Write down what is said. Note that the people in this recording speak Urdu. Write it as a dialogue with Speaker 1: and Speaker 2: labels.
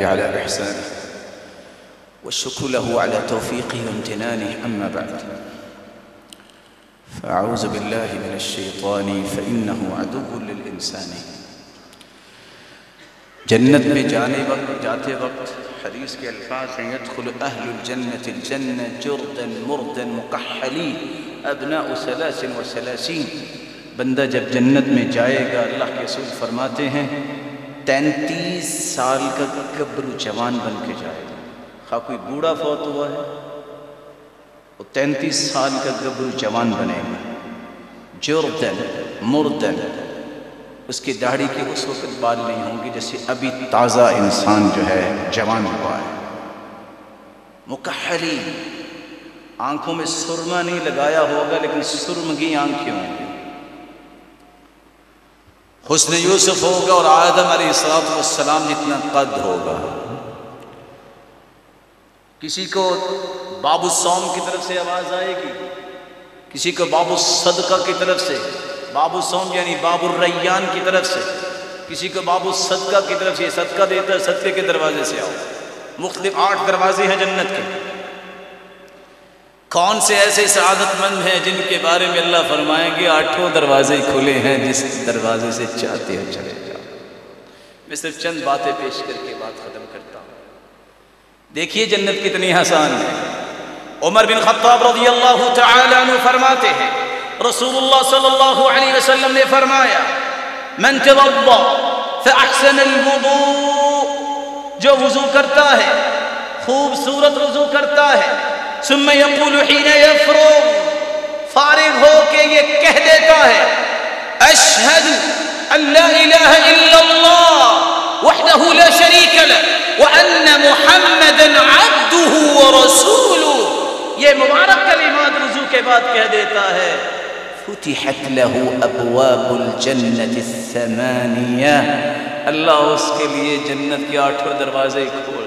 Speaker 1: على إحسانه والشكر له على توفيقه وامتنانه. أما بعد فأعوذ بالله من الشيطان فإنه عدو للإنسان. جنت میں جاتے وقت حدیث کے الفاظ ہیں يدخل أهل الجنة الجنة جردا مردا مكحلين أبناء 33. بندہ جب جنت میں جائے گا اللہ کے رسول فرماتے ہیں 33 سال کا گبرو جوان بن کے جائے گا. خواہ کوئی بوڑھا فوت ہوا ہے وہ 33 سال کا گبرو جوان بنے گا. جردن مردن، اس کی داڑھی کے اس وقت بال نہیں ہوں گے جیسے ابھی تازہ انسان جو ہے جوان ہوا ہے. مکحلی، آنکھوں میں سرما نہیں لگایا ہوگا لیکن سرمگی آنکھیں ہوں گی. حسن یوسف ہوگا اور آدم علیہ السلام جتنا قد ہوگا. کسی کو باب الصوم کی طرف سے آواز آئے گی، کسی کو باب الصدقہ کی طرف سے، باب الصوم یعنی باب الریان کی طرف سے، کسی کو باب الصدقہ کی طرف سے، صدقہ دیتا ہے صدقے کے دروازے سے آؤ. مختلف 8 دروازے ہیں جنت کے. کون سے ایسے سعادت مند ہیں جن کے بارے میں اللہ فرمائیں گے 8 دروازے کھلے ہیں، جس دروازے سے چاہتے ہو چلے جاؤ. میں صرف چند باتیں پیش کر کے بات ختم کرتا ہوں. دیکھیے جنت کتنی آسان ہے. عمر بن خطاب رضی اللہ تعالی عنہ فرماتے ہیں رسول اللہ صلی اللہ علیہ وسلم نے فرمایا من توضا فاحسن الوضوء، جو وضو کرتا ہے خوبصورت وضو کرتا ہے، ثم يقول حين يفرغ، فارغ ہو کے یہ کہہ دیتا ہے اشہد ان لا الہ الا اللہ وحدہ لا شریک لہ وان محمدا عبدہ ورسولہ، یہ مبارک کلمات وضو کے بعد کہہ دیتا ہے فتحت له ابواب الجنة 8، اللہ اس کے لیے جنت کے 8 دروازے کھول